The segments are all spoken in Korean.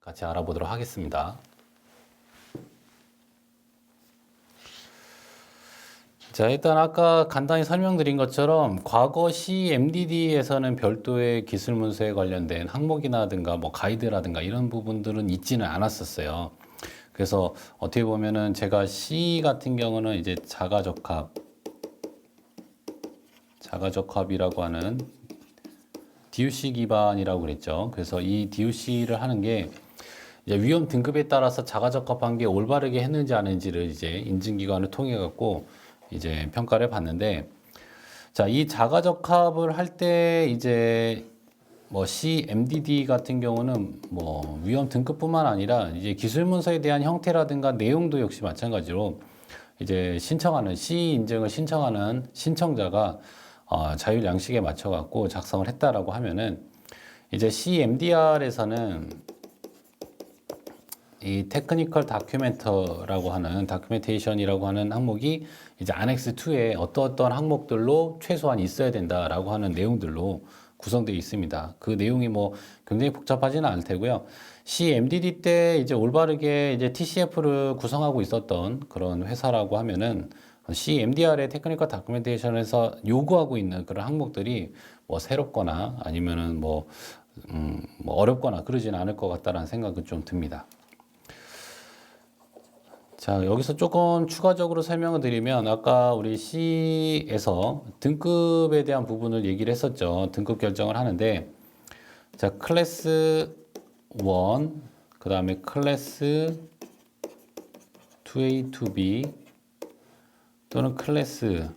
같이 알아보도록 하겠습니다. 자, 일단 아까 간단히 설명드린 것처럼 과거 CMDD에서는 별도의 기술 문서에 관련된 항목이라든가 뭐 가이드라든가 이런 부분들은 있지는 않았었어요. 그래서 어떻게 보면은 제가 C 같은 경우는 이제 자가적합이라고 하는 DUC 기반이라고 그랬죠. 그래서 이 DUC를 하는 게 이제 위험 등급에 따라서 자가적합한 게 올바르게 했는지 아닌지를 이제 인증기관을 통해 갖고 이제 평가를 받는데, 자, 이 자가적합을 할 때 이제 뭐 CMDD 같은 경우는 뭐 위험 등급뿐만 아니라 이제 기술 문서에 대한 형태라든가 내용도 역시 마찬가지로 이제 신청하는 C 인증을 신청하는 신청자가 자율 양식에 맞춰 갖고 작성을 했다라고 하면은 이제 CMDR에서는 이 테크니컬 다큐멘터라고 하는 다큐멘테이션이라고 하는 항목이 이제 안엑스 2에 어떠한 항목들로 최소한 있어야 된다라고 하는 내용들로 구성되어 있습니다. 그 내용이 뭐 굉장히 복잡하지는 않을 테고요. CMDD 때 이제 올바르게 이제 TCF를 구성하고 있었던 그런 회사라고 하면은 CMDR의 테크니컬 다큐멘테이션에서 요구하고 있는 그런 항목들이 뭐 새롭거나 아니면은 뭐 어렵거나 그러지는 않을 것 같다라는 생각은 좀 듭니다. 자, 여기서 조금 추가적으로 설명을 드리면 아까 우리 C에서 등급에 대한 부분을 얘기를 했었죠. 등급 결정을 하는데, 자, 클래스 1, 그 다음에 클래스 2A, 2B 또는 클래스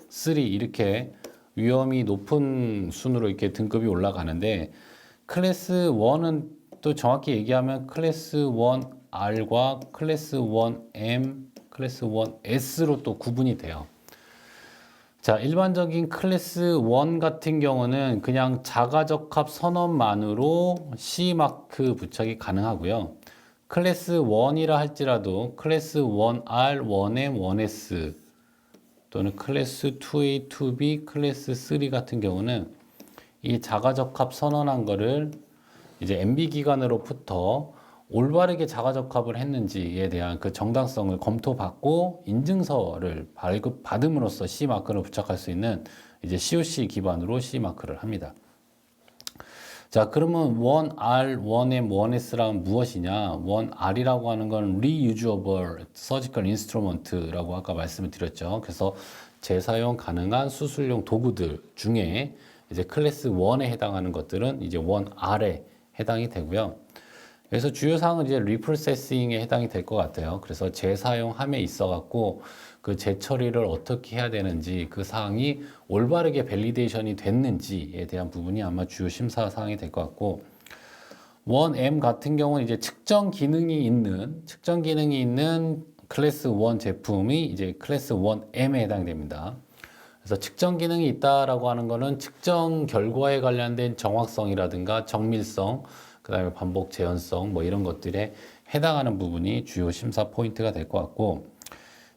3 이렇게 위험이 높은 순으로 이렇게 등급이 올라가는데, 클래스 1은 또 정확히 얘기하면 클래스 1R과 클래스 1M, 클래스 1S로 또 구분이 돼요. 자, 일반적인 클래스 1 같은 경우는 그냥 자가적합 선언만으로 C마크 부착이 가능하고요. 클래스 1이라 할지라도 클래스 1R, 1M, 1S 또는 클래스 2A, 2B, 클래스 3 같은 경우는 이 자가적합 선언한 거를 이제 MB 기관으로부터 올바르게 자가적합을 했는지에 대한 그 정당성을 검토받고 인증서를 발급받음으로써 C 마크를 부착할 수 있는 이제 COC 기반으로 C 마크를 합니다. 자, 그러면 1R, 1M, 1S란 무엇이냐? 1R이라고 하는 건 Reusable Surgical Instrument라고 아까 말씀을 드렸죠. 그래서 재사용 가능한 수술용 도구들 중에 이제 클래스 1에 해당하는 것들은 이제 1R에 해당이 되고요. 그래서 주요 사항은 이제 리프로세싱에 해당이 될 것 같아요. 그래서 재사용함에 있어 갖고 그 재처리를 어떻게 해야 되는지 그 사항이 올바르게 밸리데이션이 됐는지에 대한 부분이 아마 주요 심사 사항이 될 것 같고, 1M 같은 경우는 이제 측정 기능이 있는 클래스 1 제품이 이제 클래스 1M에 해당됩니다. 그래서 측정 기능이 있다라고 하는 거는 측정 결과에 관련된 정확성이라든가 정밀성, 그 다음에 반복 재현성 뭐 이런 것들에 해당하는 부분이 주요 심사 포인트가 될 것 같고,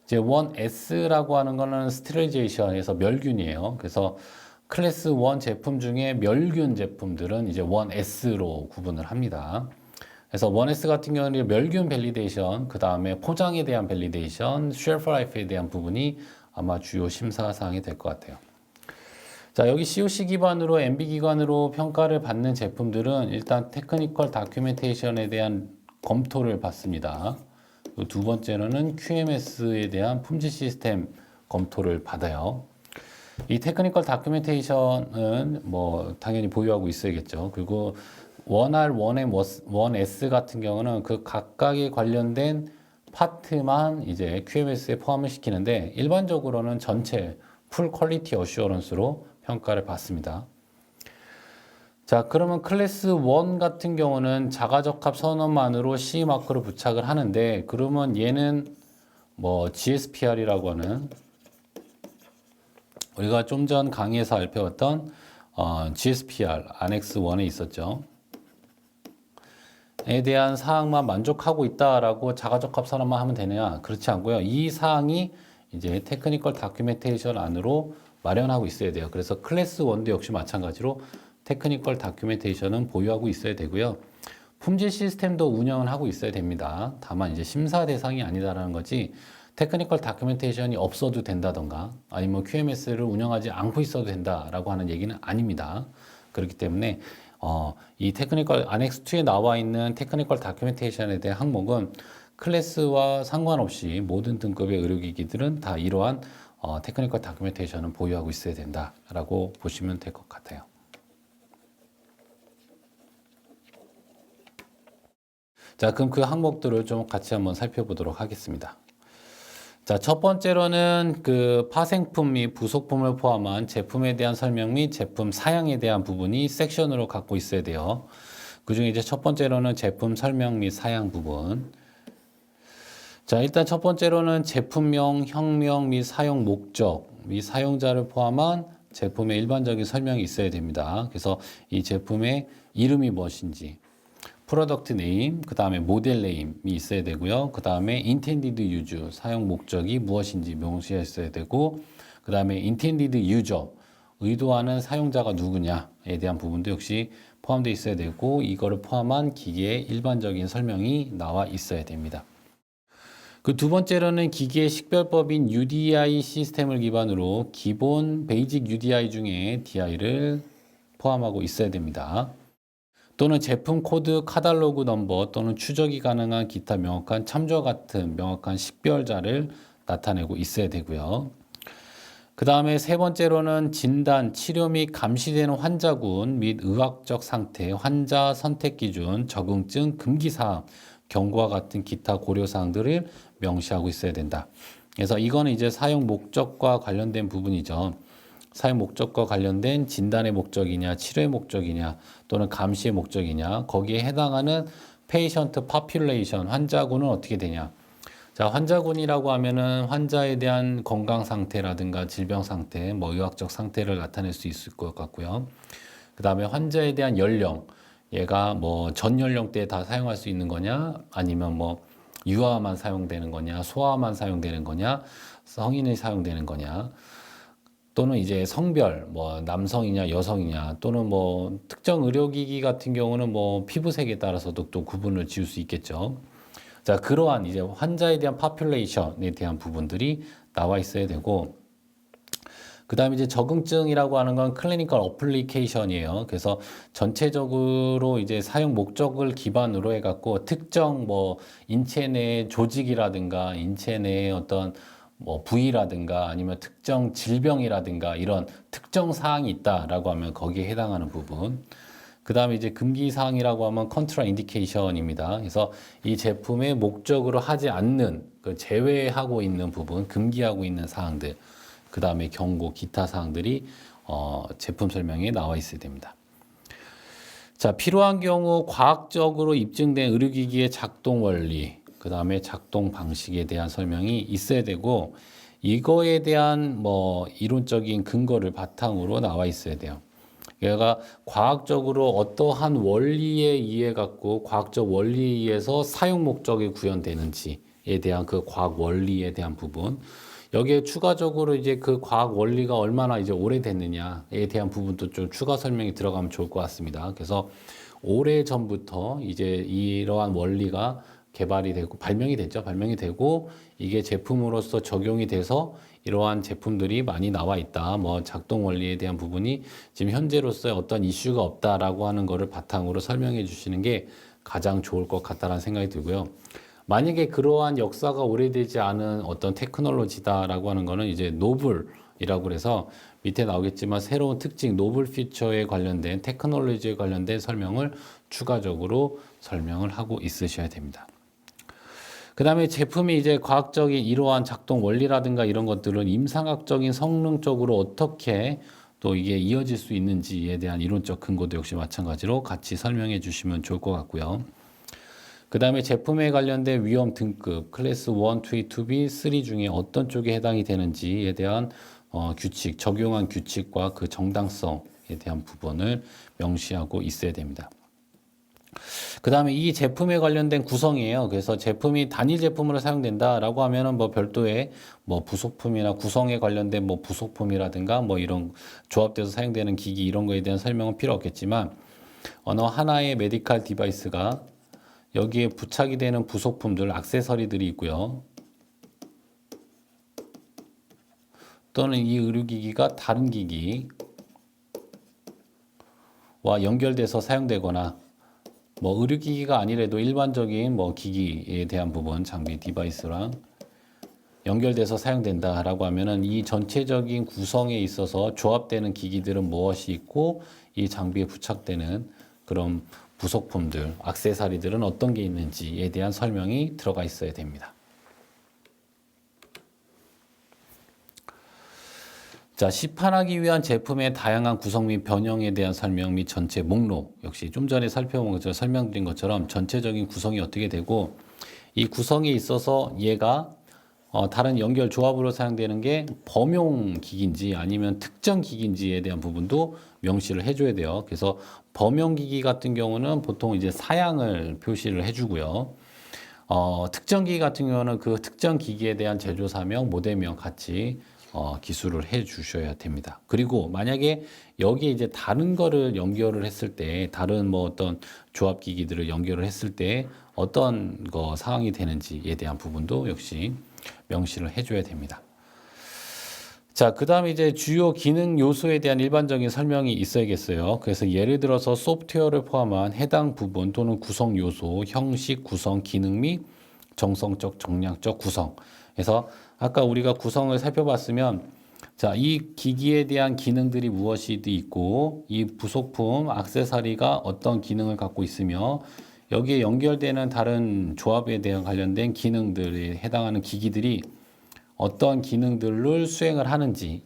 이제 1S라고 하는 거는 스테리라이제이션에서 멸균이에요. 그래서 클래스 1 제품 중에 멸균 제품들은 이제 1S로 구분을 합니다. 그래서 1S 같은 경우는 멸균 밸리데이션, 그 다음에 포장에 대한 밸리데이션, 쉘프 라이프에 대한 부분이 아마 주요 심사 사항이 될 것 같아요. 자, 여기 COC 기반으로 MB 기관으로 평가를 받는 제품들은 일단 테크니컬 다큐멘테이션에 대한 검토를 받습니다. 두 번째로는 QMS에 대한 품질 시스템 검토를 받아요. 이 테크니컬 다큐멘테이션은 뭐 당연히 보유하고 있어야겠죠. 그리고 1R, 1M, 1S 같은 경우는 그 각각에 관련된 파트만 이제 QMS에 포함을 시키는데, 일반적으로는 전체 풀 퀄리티 어슈어런스로 평가를 받습니다. 자, 그러면 클래스 1 같은 경우는 자가적합 선언만으로 C 마크를 부착을 하는데, 그러면 얘는 뭐 GSPR이라고 하는 우리가 좀 전 강의에서 살펴봤던 GSPR 안엑스 1에 있었죠. 에 대한 사항만 만족하고 있다라고 자가적합 선언만 하면 되느냐? 그렇지 않고요. 이 사항이 이제 테크니컬 다큐멘테이션 안으로 마련하고 있어야 돼요. 그래서 클래스 1도 역시 마찬가지로 테크니컬 다큐멘테이션은 보유하고 있어야 되고요. 품질 시스템도 운영을 하고 있어야 됩니다. 다만 이제 심사 대상이 아니다라는 거지 테크니컬 다큐멘테이션이 없어도 된다던가 아니면 QMS를 운영하지 않고 있어도 된다라고 하는 얘기는 아닙니다. 그렇기 때문에 이 테크니컬 안엑스 2에 나와 있는 테크니컬 다큐멘테이션에 대한 항목은 클래스와 상관없이 모든 등급의 의료기기들은 다 이러한 테크니컬 다큐멘테이션을 보유하고 있어야 된다라고 보시면 될 것 같아요. 자, 그럼 그 항목들을 좀 같이 한번 살펴보도록 하겠습니다. 자, 첫 번째로는 그 파생품 및 부속품을 포함한 제품에 대한 설명 및 제품 사양에 대한 부분이 섹션으로 갖고 있어야 돼요. 그중에 이제 첫 번째로는 제품 설명 및 사양 부분. 자, 일단 첫 번째로는 제품명, 형명 및 사용 목적 및 사용자를 포함한 제품의 일반적인 설명이 있어야 됩니다. 그래서 이 제품의 이름이 무엇인지, 프로덕트 네임, 그 다음에 모델 네임이 있어야 되고요. 그 다음에 intended use, 사용 목적이 무엇인지 명시했어야 되고, 그 다음에 intended user, 의도하는 사용자가 누구냐에 대한 부분도 역시 포함되어 있어야 되고, 이거를 포함한 기기의 일반적인 설명이 나와 있어야 됩니다. 그 두 번째로는 기기의 식별법인 UDI 시스템을 기반으로 기본 베이직 UDI 중에 DI를 포함하고 있어야 됩니다. 또는 제품 코드, 카탈로그 넘버 또는 추적이 가능한 기타 명확한 참조 같은 명확한 식별자를 나타내고 있어야 되고요. 그 다음에 세 번째로는 진단, 치료 및 감시되는 환자군 및 의학적 상태, 환자 선택 기준, 적응증, 금기사항, 경고와 같은 기타 고려사항들을 명시하고 있어야 된다. 그래서 이거는 이제 사용 목적과 관련된 부분이죠. 사용 목적과 관련된 진단의 목적이냐, 치료의 목적이냐, 또는 감시의 목적이냐, 거기에 해당하는 페이션트 파퓰레이션, 환자군은 어떻게 되냐. 자, 환자군이라고 하면은 환자에 대한 건강 상태라든가 질병 상태, 뭐 의학적 상태를 나타낼 수 있을 것 같고요. 그 다음에 환자에 대한 연령, 얘가 뭐 전 연령대에 다 사용할 수 있는 거냐, 아니면 뭐 유아만 사용되는 거냐, 소아만 사용되는 거냐, 성인이 사용되는 거냐, 또는 이제 성별, 뭐 남성이냐 여성이냐, 또는 뭐 특정 의료기기 같은 경우는 뭐 피부색에 따라서도 또 구분을 지을 수 있겠죠. 자, 그러한 이제 환자에 대한 파퓰레이션에 대한 부분들이 나와 있어야 되고, 그 다음에 이제 적응증이라고 하는 건 클리니컬 어플리케이션이에요. 그래서 전체적으로 이제 사용 목적을 기반으로 해갖고 특정 뭐 인체 내 조직이라든가 인체 내 어떤 뭐 부위라든가 아니면 특정 질병이라든가 이런 특정 사항이 있다라고 하면 거기에 해당하는 부분. 그 다음에 이제 금기 사항이라고 하면 컨트라 인디케이션입니다. 그래서 이 제품의 목적으로 하지 않는 그 제외하고 있는 부분, 금기하고 있는 사항들. 그 다음에 경고, 기타 사항들이 제품 설명에 나와 있어야 됩니다. 자, 필요한 경우 과학적으로 입증된 의료기기의 작동 원리, 그 다음에 작동 방식에 대한 설명이 있어야 되고, 이거에 대한 뭐 이론적인 근거를 바탕으로 나와 있어야 돼요. 얘가 과학적으로 어떠한 원리에 의해 갖고 과학적 원리에 의해서 사용 목적이 구현되는지에 대한 그 과학 원리에 대한 부분, 여기에 추가적으로 이제 그 과학 원리가 얼마나 이제 오래됐느냐에 대한 부분도 좀 추가 설명이 들어가면 좋을 것 같습니다. 그래서 오래 전부터 이제 이러한 원리가 개발이 되고 발명이 됐죠. 발명이 되고 이게 제품으로서 적용이 돼서 이러한 제품들이 많이 나와 있다. 뭐 작동 원리에 대한 부분이 지금 현재로서의 어떤 이슈가 없다라고 하는 거를 바탕으로 설명해 주시는 게 가장 좋을 것 같다라는 생각이 들고요. 만약에 그러한 역사가 오래되지 않은 어떤 테크놀로지다라고 하는 거는 이제 노블이라고 해서 밑에 나오겠지만 새로운 특징, 노블 피처에 관련된 테크놀로지에 관련된 설명을 추가적으로 설명을 하고 있으셔야 됩니다. 그 다음에 제품이 이제 과학적인 이러한 작동 원리라든가 이런 것들은 임상학적인 성능적으로 어떻게 또 이게 이어질 수 있는지에 대한 이론적 근거도 역시 마찬가지로 같이 설명해 주시면 좋을 것 같고요. 그 다음에 제품에 관련된 위험 등급, 클래스 1, 2, 2B, 3 중에 어떤 쪽에 해당이 되는지에 대한 규칙, 적용한 규칙과 그 정당성에 대한 부분을 명시하고 있어야 됩니다. 그 다음에 이 제품에 관련된 구성이에요. 그래서 제품이 단일 제품으로 사용된다라고 하면은 뭐 별도의 뭐 부속품이나 구성에 관련된 뭐 부속품이라든가 뭐 이런 조합돼서 사용되는 기기 이런 거에 대한 설명은 필요 없겠지만 어느 하나의 메디컬 디바이스가 여기에 부착이 되는 부속품들, 액세서리들이 있고요. 또는 이 의료기기가 다른 기기와 연결돼서 사용되거나 뭐 의료기기가 아니래도 일반적인 뭐 기기에 대한 부분, 장비, 디바이스랑 연결돼서 사용된다라고 하면은 이 전체적인 구성에 있어서 조합되는 기기들은 무엇이 있고 이 장비에 부착되는 그런 부속품들, 액세서리들은 어떤 게 있는지에 대한 설명이 들어가 있어야 됩니다. 자, 시판하기 위한 제품의 다양한 구성 및 변형에 대한 설명 및 전체 목록. 역시 좀 전에 살펴본 것처럼 설명드린 것처럼 전체적인 구성이 어떻게 되고 이 구성에 있어서 얘가 다른 연결 조합으로 사용되는 게 범용 기기인지 아니면 특정 기기인지에 대한 부분도 명시를 해줘야 돼요. 그래서 범용 기기 같은 경우는 보통 이제 사양을 표시를 해주고요. 특정 기기 같은 경우는 그 특정 기기에 대한 제조사명, 모델명 같이 기술을 해 주셔야 됩니다. 그리고 만약에 여기에 이제 다른 거를 연결을 했을 때, 다른 뭐 어떤 조합 기기들을 연결을 했을 때 어떤 거 사항이 되는지에 대한 부분도 역시 명시를 해줘야 됩니다. 자, 그 다음에 이제 주요 기능 요소에 대한 일반적인 설명이 있어야겠어요. 그래서 예를 들어서 소프트웨어를 포함한 해당 부분 또는 구성 요소, 형식, 구성, 기능 및 정성적, 정량적 구성. 그래서 아까 우리가 구성을 살펴봤으면 자, 이 기기에 대한 기능들이 무엇이 있고 이 부속품, 액세서리가 어떤 기능을 갖고 있으며 여기에 연결되는 다른 조합에 대한 관련된 기능들에 해당하는 기기들이 어떤 기능들을 수행을 하는지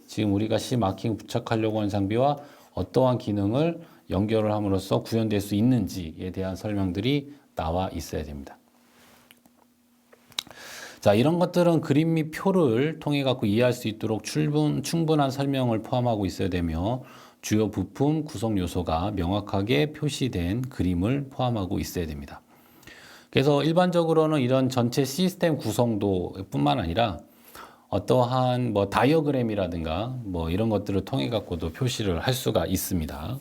지금 우리가 C마킹 부착하려고 하는 장비와 어떠한 기능을 연결을 함으로써 구현될 수 있는지에 대한 설명들이 나와 있어야 됩니다. 자, 이런 것들은 그림 및 표를 통해 갖고 이해할 수 있도록 충분한 설명을 포함하고 있어야 되며 주요 부품 구성 요소가 명확하게 표시된 그림을 포함하고 있어야 됩니다. 그래서 일반적으로는 이런 전체 시스템 구성도뿐만 아니라 어떠한 뭐 다이어그램이라든가 뭐 이런 것들을 통해 갖고도 표시를 할 수가 있습니다.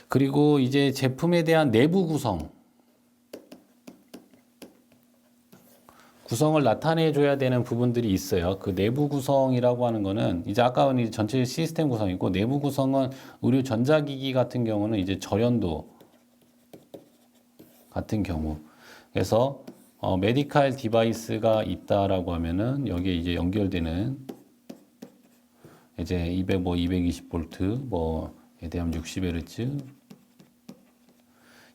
그리고 이제 제품에 대한 내부 구성을 나타내 줘야 되는 부분들이 있어요. 그 내부 구성이라고 하는 거는 이제 아까는 전체 시스템 구성이고 내부 구성은 의료 전자기기 같은 경우는 이제 절연도 같은 경우. 그래서 메디칼 디바이스가 있다라고 하면은 여기에 이제 연결되는 이제 220V 뭐에 대한 60Hz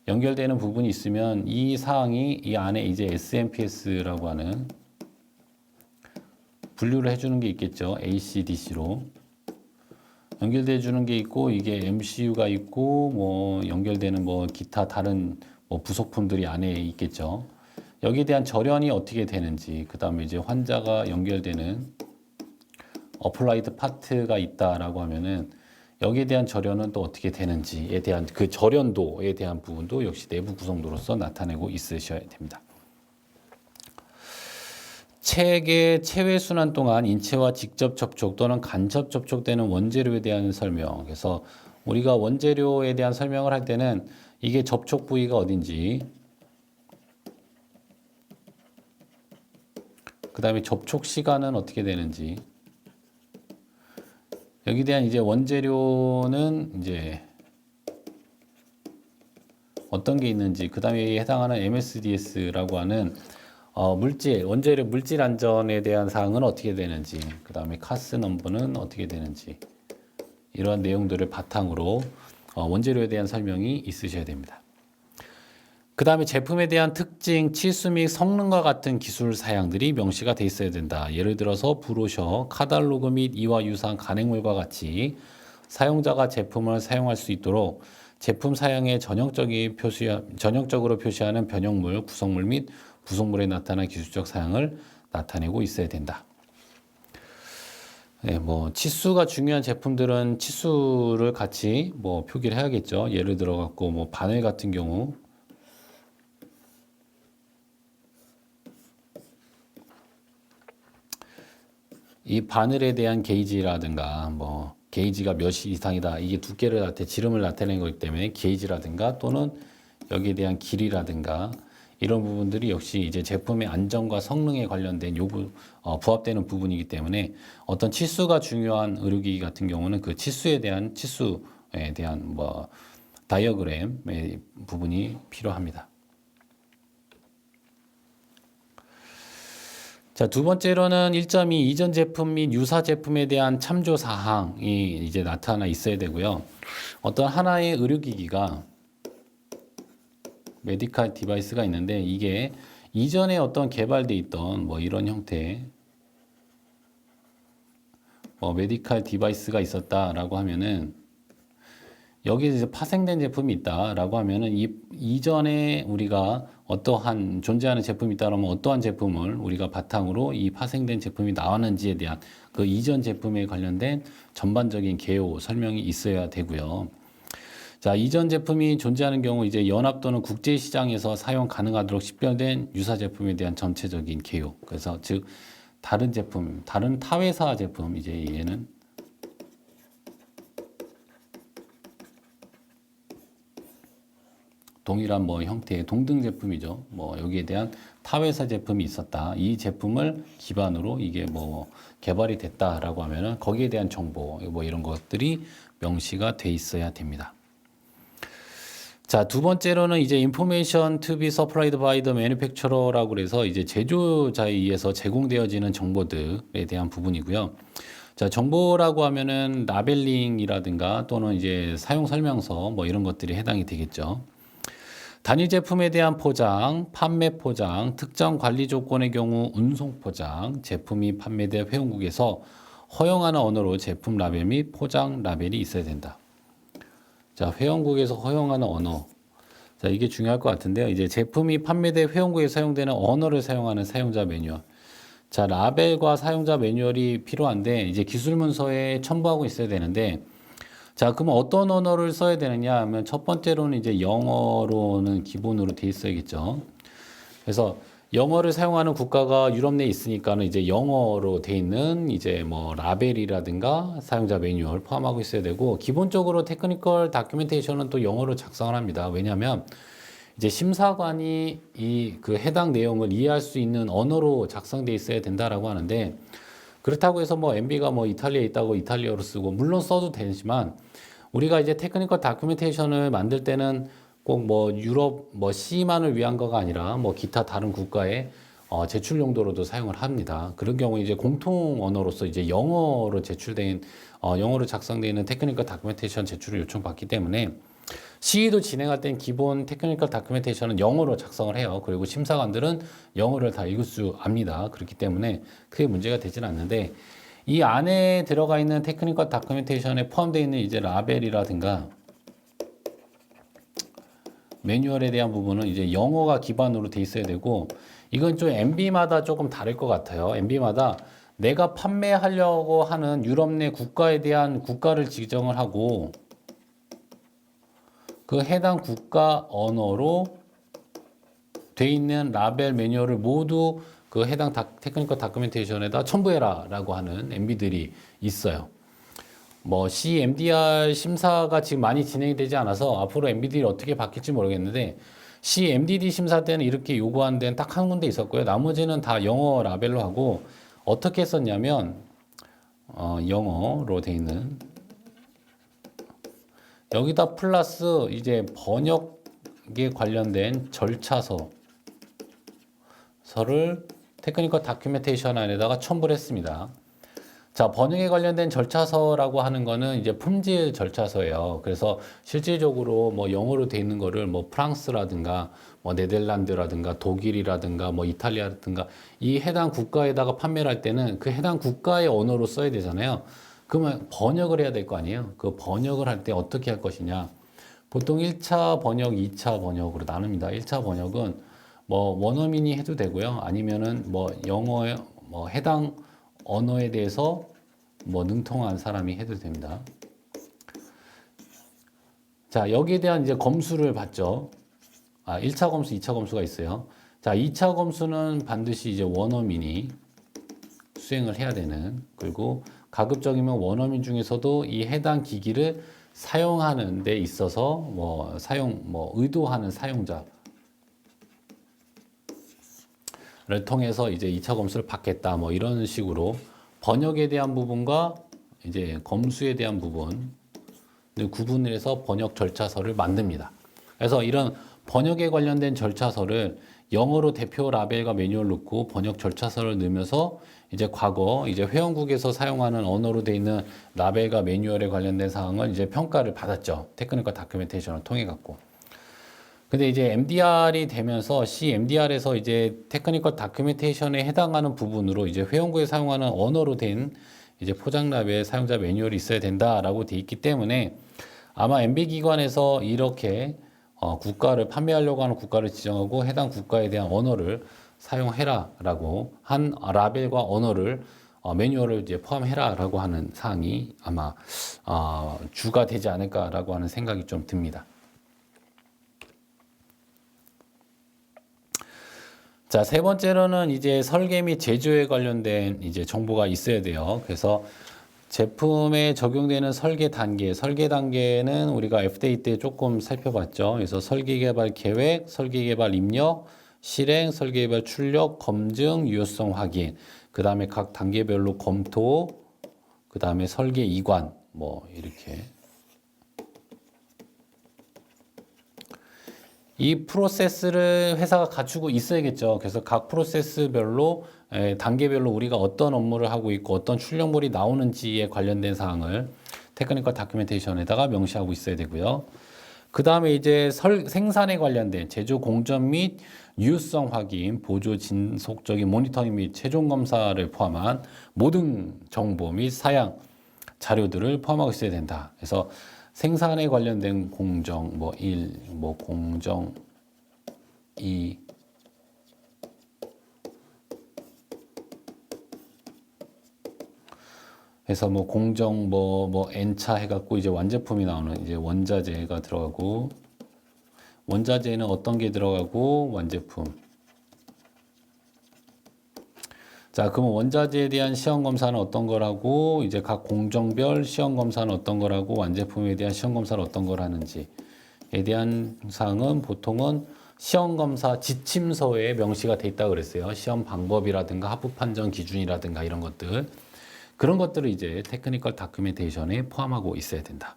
연결되는 부분이 있으면 이 사항이 이 안에 이제 SMPS라고 하는 분류를 해주는 게 있겠죠. AC, DC로 연결돼 주는 게 있고 이게 MCU가 있고 뭐 연결되는 뭐 기타 다른 뭐 부속품들이 안에 있겠죠. 여기에 대한 절연이 어떻게 되는지, 그 다음에 이제 환자가 연결되는 어플라이드 파트가 있다라고 하면은 여기에 대한 절연은 또 어떻게 되는지에 대한 그 절연도에 대한 부분도 역시 내부 구성도로서 나타내고 있으셔야 됩니다. 체계 체외 순환 동안 인체와 직접 접촉 또는 간접 접촉되는 원재료에 대한 설명. 그래서 우리가 원재료에 대한 설명을 할 때는 이게 접촉 부위가 어딘지, 그 다음에 접촉 시간은 어떻게 되는지, 여기에 대한 이제 원재료는 이제 어떤 게 있는지, 그 다음에 해당하는 MSDS라고 하는 원재료 물질 안전에 대한 사항은 어떻게 되는지, 그 다음에 카스 넘버는 어떻게 되는지, 이러한 내용들을 바탕으로 원재료에 대한 설명이 있으셔야 됩니다. 그 다음에 제품에 대한 특징, 치수 및 성능과 같은 기술 사양들이 명시가 돼 있어야 된다. 예를 들어서 브로셔, 카탈로그 및 이와 유사한 간행물과 같이 사용자가 제품을 사용할 수 있도록 제품 사양에 전형적으로 표시하는 변형물, 구성물 및 부속물에 나타난 기술적 사양을 나타내고 있어야 된다. 네, 뭐 치수가 중요한 제품들은 치수를 같이 뭐 표기를 해야겠죠. 예를 들어 갖고 뭐 바늘 같은 경우 이 바늘에 대한 게이지라든가 뭐 게이지가 몇 이상이다, 이게 두께를 지름을 나타내는 거기 때문에 게이지라든가 또는 여기에 대한 길이라든가 이런 부분들이 역시 이제 제품의 안전과 성능에 관련된 부합되는 부분이기 때문에 어떤 치수가 중요한 의료기기 같은 경우는 그 치수에 대한 뭐 다이어그램의 부분이 필요합니다. 자, 두 번째로는 1.2 이전 제품 및 유사 제품에 대한 참조 사항이 이제 나타나 있어야 되고요. 어떤 하나의 의료기기가 메디컬 디바이스가 있는데 이게 이전에 어떤 개발돼 있던 뭐 이런 형태의 메디컬 디바이스가 있었다라고 하면은 여기에 이제 파생된 제품이 있다라고 하면은 이전에 우리가 어떠한 존재하는 제품이 있다라면 어떠한 제품을 우리가 바탕으로 이 파생된 제품이 나왔는지에 대한 그 이전 제품에 관련된 전반적인 개요 설명이 있어야 되고요. 자, 이전 제품이 존재하는 경우 이제 연합 또는 국제 시장에서 사용 가능하도록 식별된 유사 제품에 대한 전체적인 개요. 그래서 즉 다른 제품, 다른 타회사 제품 이제 얘는 동일한 뭐 형태의 동등 제품이죠. 뭐 여기에 대한 타회사 제품이 있었다. 이 제품을 기반으로 이게 뭐 개발이 됐다라고 하면은 거기에 대한 정보 뭐 이런 것들이 명시가 돼 있어야 됩니다. 자, 두 번째로는 이제 information to be supplied by the manufacturer라고 그래서 이제 제조자에 의해서 제공되어지는 정보들에 대한 부분이고요. 자, 정보라고 하면은 라벨링이라든가 또는 이제 사용 설명서 뭐 이런 것들이 해당이 되겠죠. 단위 제품에 대한 포장, 판매 포장, 특정 관리 조건의 경우 운송 포장, 제품이 판매된 회원국에서 허용하는 언어로 제품 라벨 및 포장 라벨이 있어야 된다. 자, 회원국에서 허용하는 언어. 자, 이게 중요할 것 같은데요. 이제 제품이 판매된 회원국에 사용되는 언어를 사용하는 사용자 매뉴얼. 자, 라벨과 사용자 매뉴얼이 필요한데 이제 기술 문서에 첨부하고 있어야 되는데 자, 그럼 어떤 언어를 써야 되느냐 하면 첫 번째로는 이제 영어로는 기본으로 돼 있어야겠죠. 그래서 영어를 사용하는 국가가 유럽 내에 있으니까는 이제 영어로 돼 있는 이제 뭐 라벨이라든가 사용자 매뉴얼 포함하고 있어야 되고 기본적으로 테크니컬 다큐멘테이션은 또 영어로 작성을 합니다. 왜냐하면 이제 심사관이 그 해당 내용을 이해할 수 있는 언어로 작성돼 있어야 된다라고 하는데 그렇다고 해서 뭐 MB가 뭐 이탈리아에 있다고 이탈리아어로 쓰고 물론 써도 되지만 우리가 이제 테크니컬 다큐멘테이션을 만들 때는 꼭 뭐 유럽 뭐 C만을 위한 거가 아니라 뭐 기타 다른 국가의 제출 용도로도 사용을 합니다. 그런 경우 이제 공통 언어로서 이제 영어로 제출된 영어로 작성되어 있는 테크니컬 다큐멘테이션 제출을 요청받기 때문에 시위도 진행할 땐 기본 테크니컬 다큐멘테이션은 영어로 작성을 해요. 그리고 심사관들은 영어를 다 읽을 수 압니다. 그렇기 때문에 크게 문제가 되지는 않는데 이 안에 들어가 있는 테크니컬 다큐멘테이션에 포함되어 있는 이제 라벨이라든가 매뉴얼에 대한 부분은 이제 영어가 기반으로 돼 있어야 되고 이건 좀 MB마다 조금 다를 것 같아요. MB마다 내가 판매하려고 하는 유럽 내 국가에 대한 국가를 지정을 하고 그 해당 국가 언어로 돼 있는 라벨 매뉴얼을 모두 그 해당 테크니컬 다큐멘테이션에다 첨부해라 라고 하는 MB들이 있어요. 뭐 CMDR 심사가 지금 많이 진행이 되지 않아서 앞으로 MB들이 어떻게 바뀔지 모르겠는데 CMDD 심사 때는 이렇게 요구하는 데는 딱 한 군데 있었고요. 나머지는 다 영어 라벨로 하고 어떻게 했었냐면 영어로 돼 있는 여기다 플러스 이제 번역에 관련된 절차서를 테크니컬 다큐멘테이션 안에다가 첨부를 했습니다. 자, 번역에 관련된 절차서라고 하는 거는 이제 품질 절차서예요. 그래서 실질적으로 뭐 영어로 돼 있는 거를 뭐 프랑스라든가 뭐 네덜란드라든가 독일이라든가 뭐 이탈리아라든가 이 해당 국가에다가 판매를 할 때는 그 해당 국가의 언어로 써야 되잖아요. 그러면 번역을 해야 될 거 아니에요. 그 번역을 할 때 어떻게 할 것이냐. 보통 1차 번역, 2차 번역으로 나눕니다. 1차 번역은 뭐 원어민이 해도 되고요. 아니면은 뭐 영어에 뭐 해당 언어에 대해서 뭐 능통한 사람이 해도 됩니다. 자, 여기에 대한 이제 검수를 받죠. 1차 검수, 2차 검수가 있어요. 자, 2차 검수는 반드시 이제 원어민이 수행을 해야 되는, 그리고 가급적이면 원어민 중에서도 이 해당 기기를 사용하는 데 있어서 의도하는 사용자를 통해서 이제 2차 검수를 받겠다. 뭐 이런 식으로 번역에 대한 부분과 이제 검수에 대한 부분 구분을 해서 번역 절차서를 만듭니다. 그래서 이런 번역에 관련된 절차서를 영어로 대표 라벨과 매뉴얼 넣고 번역 절차서를 넣으면서 이제 과거 이제 회원국에서 사용하는 언어로 되어 있는 라벨과 매뉴얼에 관련된 사항을 이제 평가를 받았죠. 테크니컬 다큐멘테이션을 통해 갖고. 근데 이제 MDR이 되면서 CMDR에서 이제 테크니컬 다큐멘테이션에 해당하는 부분으로 이제 회원국에 사용하는 언어로 된 이제 포장 라벨 사용자 매뉴얼이 있어야 된다라고 돼 있기 때문에 아마 MB 기관에서 이렇게 국가를 판매하려고 하는 국가를 지정하고 해당 국가에 대한 언어를 사용해라라고 한 라벨과 언어를 매뉴얼을 이제 포함해라라고 하는 사항이 아마 주가 되지 않을까라고 하는 생각이 좀 듭니다. 자, 세 번째로는 이제 설계 및 제조에 관련된 이제 정보가 있어야 돼요. 그래서 제품에 적용되는 설계 단계는 우리가 FDA 때 조금 살펴봤죠. 그래서 설계 개발 계획, 설계 개발 입력, 실행, 설계 개발 출력, 검증, 유효성 확인, 그 다음에 각 단계별로 검토, 그 다음에 설계 이관, 뭐 이렇게. 이 프로세스를 회사가 갖추고 있어야겠죠. 그래서 각 프로세스별로 단계별로 우리가 어떤 업무를 하고 있고 어떤 출력물이 나오는지에 관련된 사항을 테크니컬 다큐멘테이션에다가 명시하고 있어야 되고요. 그 다음에 이제 생산에 관련된 제조 공정 및 유효성 확인, 보조 진속적인 모니터링 및 최종 검사를 포함한 모든 정보 및 사양 자료들을 포함하고 있어야 된다. 그래서 생산에 관련된 공정, 뭐 1, 뭐 공정 2, 해서 뭐 공정 뭐 N차 해갖고 이제 완제품이 나오는 이제 원자재가 들어가고 원자재는 어떤 게 들어가고 완제품. 자, 그럼 원자재에 대한 시험 검사는 어떤 거라고 이제 각 공정별 시험 검사는 어떤 거라고 완제품에 대한 시험 검사는 어떤 걸 하는지에 대한 사항은 보통은 시험 검사 지침서에 명시가 돼 있다고 그랬어요. 시험 방법이라든가 합부 판정 기준이라든가 이런 것들. 그런 것들을 이제 테크니컬 다큐멘테이션에 포함하고 있어야 된다.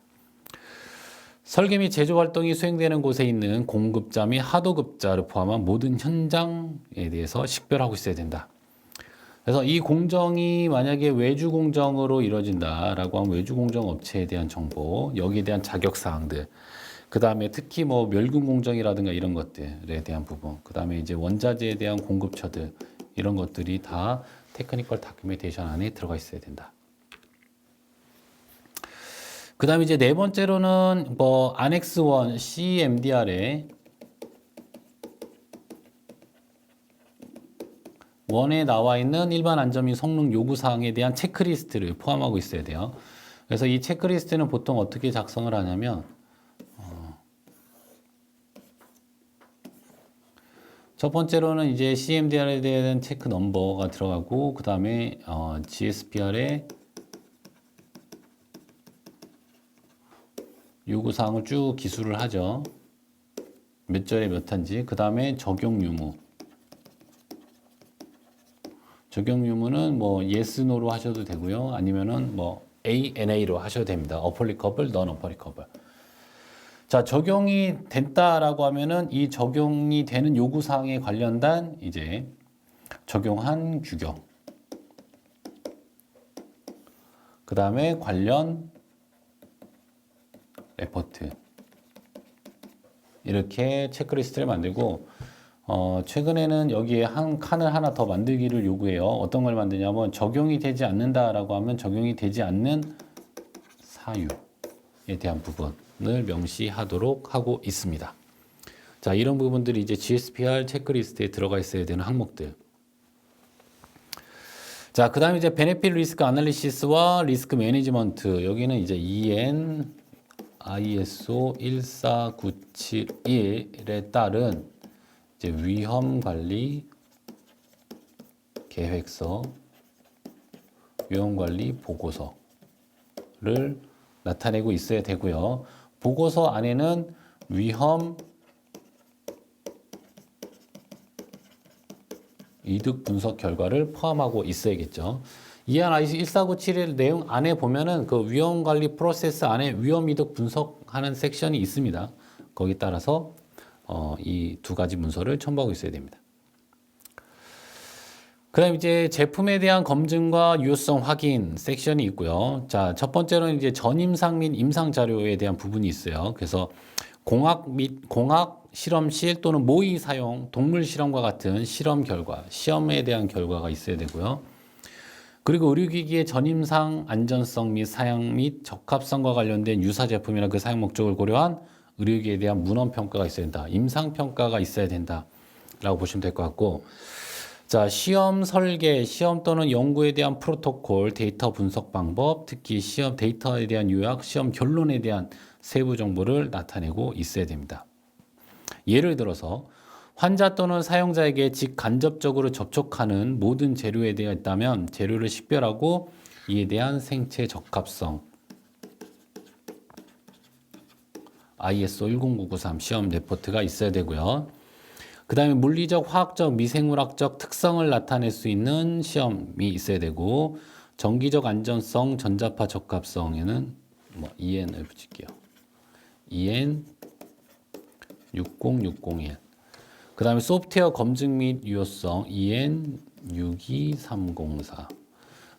설계 및 제조 활동이 수행되는 곳에 있는 공급자 및 하도급자를 포함한 모든 현장에 대해서 식별하고 있어야 된다. 그래서 이 공정이 만약에 외주 공정으로 이루어진다라고 하면 외주 공정 업체에 대한 정보, 여기에 대한 자격 사항들, 그 다음에 특히 뭐 멸균 공정이라든가 이런 것들에 대한 부분, 그 다음에 이제 원자재에 대한 공급처들 이런 것들이 다 테크니컬 다큐멘테이션 안에 들어가 있어야 된다. 그 다음에 이제 네 번째로는 뭐 안엑스 1 CMDR에 원에 나와 있는 일반 안전 및 성능 요구 사항에 대한 체크리스트를 포함하고 있어야 돼요. 그래서 이 체크리스트는 보통 어떻게 작성을 하냐면 첫 번째로는 이제 CMDR에 대한 체크 넘버가 들어가고 그 다음에 GSPR에 요구 사항을 쭉 기술을 하죠. 몇 절에 몇 한지. 그 다음에 적용 유무. 적용 유무는 뭐 yes, no로 하셔도 되고요. 아니면은 뭐 A, NA로 하셔도 됩니다. applicable, non-applicable. 자, 적용이 됐다라고 하면은 이 적용이 되는 요구 사항에 관련된 이제 적용한 규격. 그 다음에 관련 레포트. 이렇게 체크리스트를 만들고 최근에는 여기에 한 칸을 하나 더 만들기를 요구해요. 어떤 걸 만드냐면 적용이 되지 않는다라고 하면 적용이 되지 않는 사유에 대한 부분을 명시하도록 하고 있습니다. 자, 이런 부분들이 이제 GSPR 체크리스트에 들어가 있어야 되는 항목들. 자, 그 다음에 이제 베네핏 리스크 아날리시스와 리스크 매니지먼트. 여기는 이제 EN ISO 14971에 따른 이제 위험 관리 계획서, 위험 관리 보고서를 나타내고 있어야 되고요. 보고서 안에는 위험, 이득 분석 결과를 포함하고 있어야겠죠. 이한 IC 14971 내용 안에 보면은 그 위험 관리 프로세스 안에 위험 이득 분석하는 섹션이 있습니다. 거기 따라서 이 두 가지 문서를 첨부하고 있어야 됩니다. 그다음 이제 제품에 대한 검증과 유효성 확인 섹션이 있고요. 자, 첫 번째로는 이제 전임상 및 임상 자료에 대한 부분이 있어요. 그래서 공학 실험실 또는 모의 사용 동물 실험과 같은 실험 결과, 시험에 대한 결과가 있어야 되고요. 그리고 의료기기의 전임상 안전성 및 사양 및 적합성과 관련된 유사 제품이나 그 사용 목적을 고려한 의료기기에 대한 문헌 평가가 있어야 된다. 임상 평가가 있어야 된다라고 보시면 될 것 같고, 자, 시험 설계, 시험 또는 연구에 대한 프로토콜, 데이터 분석 방법, 특히 시험 데이터에 대한 요약, 시험 결론에 대한 세부 정보를 나타내고 있어야 됩니다. 예를 들어서 환자 또는 사용자에게 직간접적으로 접촉하는 모든 재료에 대해 있다면 재료를 식별하고 이에 대한 생체 적합성, ISO 10993 시험 레포트가 있어야 되고요. 그 다음에 물리적, 화학적, 미생물학적 특성을 나타낼 수 있는 시험이 있어야 되고, 정기적 안전성, 전자파 적합성에는 EN을 붙일게요. EN 60601. 그 다음에 소프트웨어 검증 및 유효성 EN 62304.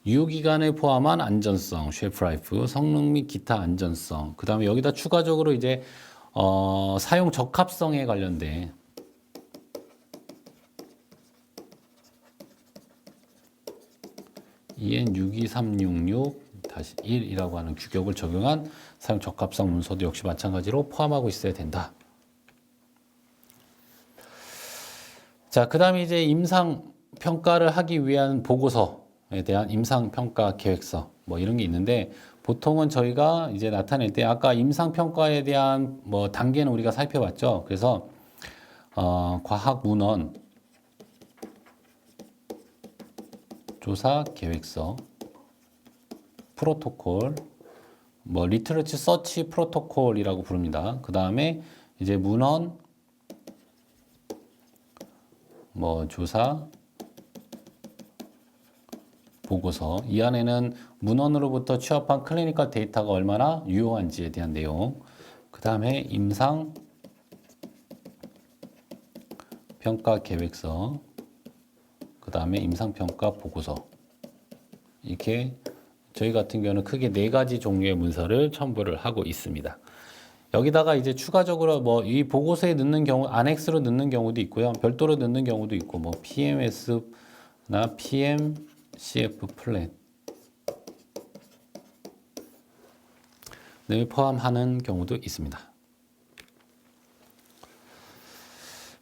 유효기간에 포함한 안전성, 쉘프라이프, 성능 및 기타 안전성. 그 다음에 여기다 추가적으로 이제 사용 적합성에 관련된 EN 62366-1이라고 하는 규격을 적용한 사용 적합성 문서도 역시 마찬가지로 포함하고 있어야 된다. 자, 그 다음에 이제 임상 평가를 하기 위한 보고서에 대한 임상 평가 계획서 이런 게 있는데, 보통은 저희가 이제 나타낼 때 아까 임상 평가에 대한 단계는 우리가 살펴봤죠. 그래서 과학 문헌, 조사 계획서, 프로토콜, 리터러치 서치 프로토콜이라고 부릅니다. 그 다음에 이제 문헌, 조사, 보고서. 이 안에는 문헌으로부터 취합한 클리니컬 데이터가 얼마나 유효한지에 대한 내용. 그 다음에 임상 평가 계획서. 그 다음에 임상평가 보고서. 이렇게 저희 같은 경우는 크게 4가지 종류의 문서를 첨부를 하고 있습니다. 여기다가 이제 추가적으로 이 보고서에 넣는 경우, 안엑스로 넣는 경우도 있고요. 별도로 넣는 경우도 있고, PMS나 PMCF 플랫을 포함하는 경우도 있습니다.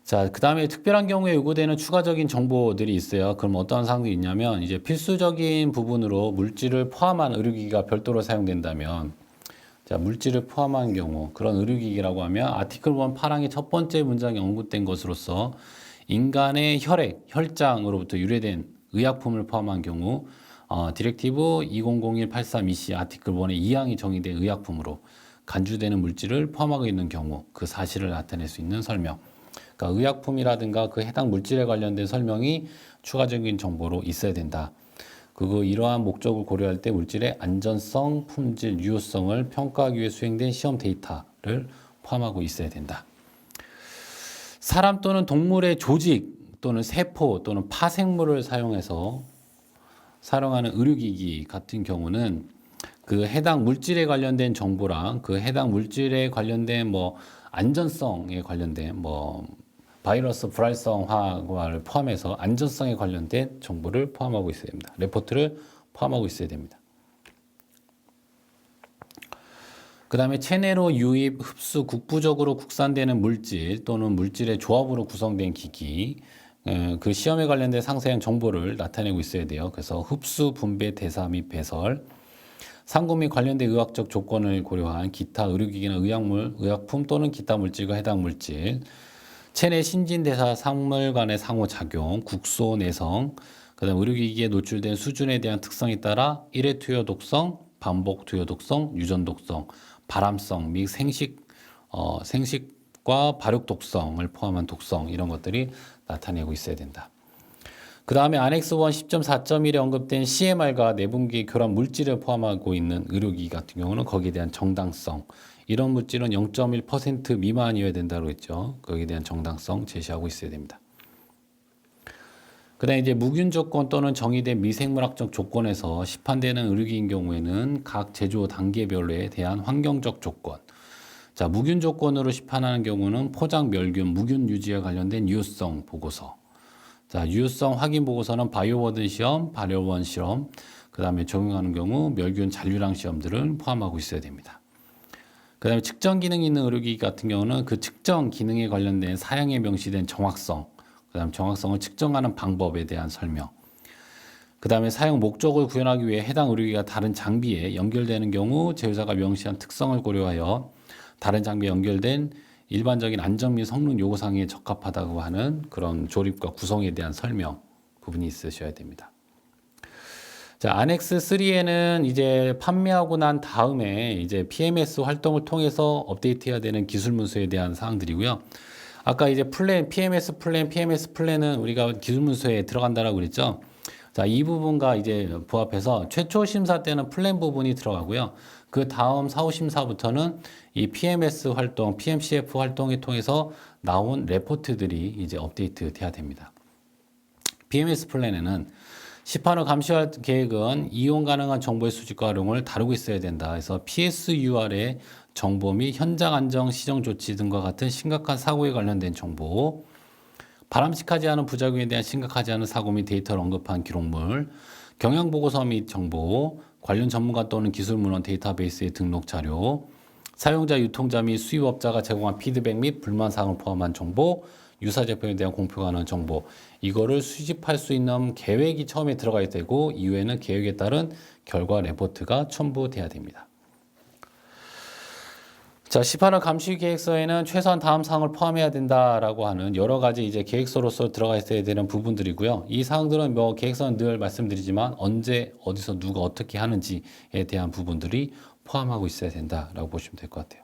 자, 그 다음에 특별한 경우에 요구되는 추가적인 정보들이 있어요. 그럼 어떤 사항들이 있냐면, 이제 필수적인 부분으로 물질을 포함한 의료기기가 별도로 사용된다면, 자, 물질을 포함한 경우, 그런 의료기기라고 하면 아티클 1 파랑의 첫 번째 문장에 언급된 것으로서 인간의 혈액, 혈장으로부터 유래된 의약품을 포함한 경우, 디렉티브 2001-83EC 아티클 1의 2항이 정의된 의약품으로 간주되는 물질을 포함하고 있는 경우, 그 사실을 나타낼 수 있는 설명. 그러니까 의약품이라든가 그 해당 물질에 관련된 설명이 추가적인 정보로 있어야 된다. 그리고 이러한 목적을 고려할 때 물질의 안전성, 품질, 유효성을 평가하기 위해 수행된 시험 데이터를 포함하고 있어야 된다. 사람 또는 동물의 조직 또는 세포 또는 파생물을 사용해서 사용하는 의료기기 같은 경우는 그 해당 물질에 관련된 정보랑 그 해당 물질에 관련된 안전성에 관련된 바이러스 불활성화를 포함해서 안전성에 관련된 정보를 포함하고 있어야 됩니다. 레포트를 포함하고 있어야 됩니다. 그 다음에 체내로 유입, 흡수, 국부적으로 국산되는 물질 또는 물질의 조합으로 구성된 기기, 그 시험에 관련된 상세한 정보를 나타내고 있어야 돼요. 그래서 흡수, 분배, 대사 및 배설, 상고 및 관련된 의학적 조건을 고려한 기타 의료기기나 의약물, 의약품 또는 기타 물질과 해당 물질, 체내 신진대사 상물 간의 상호작용, 국소 내성, 그 다음 의료기기에 노출된 수준에 대한 특성에 따라 일회 투여 독성, 반복 투여 독성, 유전 독성, 발암성 및 생식과 발육 독성을 포함한 독성 이런 것들이 나타내고 있어야 된다. 그 다음에 안엑스 1 10.4.1에 언급된 CMR과 내분기 교란 물질을 포함하고 있는 의료기기 같은 경우는 거기에 대한 정당성, 이런 물질은 0.1% 미만이어야 된다고 했죠. 거기에 대한 정당성 제시하고 있어야 됩니다. 그 다음에 이제 무균 조건 또는 정의된 미생물학적 조건에서 시판되는 의료기기인 경우에는 각 제조 단계별로에 대한 환경적 조건. 자, 무균 조건으로 시판하는 경우는 포장 멸균, 무균 유지에 관련된 유효성 보고서. 자, 유효성 확인 보고서는 바이오워든 시험, 발효원 실험, 그 다음에 적용하는 경우 멸균 잔류량 시험들을 포함하고 있어야 됩니다. 그 다음에 측정 기능이 있는 의료기기 같은 경우는 그 측정 기능에 관련된 사양에 명시된 정확성, 그 다음 정확성을 측정하는 방법에 대한 설명, 그 다음에 사용 목적을 구현하기 위해 해당 의료기기가 다른 장비에 연결되는 경우 제휴사가 명시한 특성을 고려하여 다른 장비에 연결된 일반적인 안전 및 성능 요구사항에 적합하다고 하는 그런 조립과 구성에 대한 설명 부분이 있으셔야 됩니다. 자, 안엑스 3에는 이제 판매하고 난 다음에 이제 PMS 활동을 통해서 업데이트해야 되는 기술 문서에 대한 사항들이고요. 아까 이제 PMS 플랜은 우리가 기술 문서에 들어간다라고 그랬죠. 자, 이 부분과 이제 부합해서 최초 심사 때는 플랜 부분이 들어가고요. 그 다음 사후 심사부터는 이 PMS 활동, PMCF 활동을 통해서 나온 레포트들이 이제 업데이트 돼야 됩니다. PMS 플랜에는 시판을 감시할 계획은 이용 가능한 정보의 수집과 활용을 다루고 있어야 된다. 그래서 PSUR의 정보 및 현장 안정 시정 조치 등과 같은 심각한 사고에 관련된 정보, 바람직하지 않은 부작용에 대한 심각하지 않은 사고 및 데이터를 언급한 기록물, 경영보고서 및 정보, 관련 전문가 또는 기술문헌 데이터베이스의 등록 자료, 사용자, 유통자 및 수입업자가 제공한 피드백 및 불만사항을 포함한 정보, 유사 제품에 대한 공표가 하는 정보, 이거를 수집할 수 있는 계획이 처음에 들어가야 되고 이후에는 계획에 따른 결과 레포트가 첨부돼야 됩니다. 자, 시판을 감시 계획서에는 최소한 다음 사항을 포함해야 된다라고 하는 여러 가지 이제 계획서로서 들어가 있어야 되는 부분들이고요. 이 사항들은 뭐 계획서는 늘 말씀드리지만 언제 어디서 누가 어떻게 하는지에 대한 부분들이 포함하고 있어야 된다라고 보시면 될 것 같아요.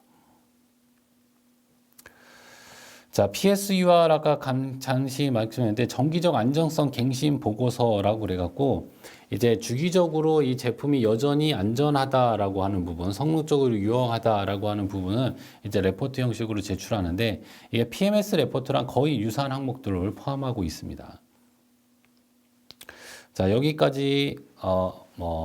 자, PSUR 아까 잠시 말씀했는데 정기적 안정성 갱신 보고서라고 그래갖고 이제 주기적으로 이 제품이 여전히 안전하다라고 하는 부분, 성능적으로 유효하다라고 하는 부분은 이제 레포트 형식으로 제출하는데 이게 PMS 레포트랑 거의 유사한 항목들을 포함하고 있습니다. 자, 여기까지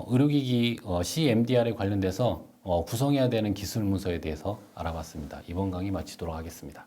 의료기기 CMDR에 관련돼서 구성해야 되는 기술 문서에 대해서 알아봤습니다. 이번 강의 마치도록 하겠습니다.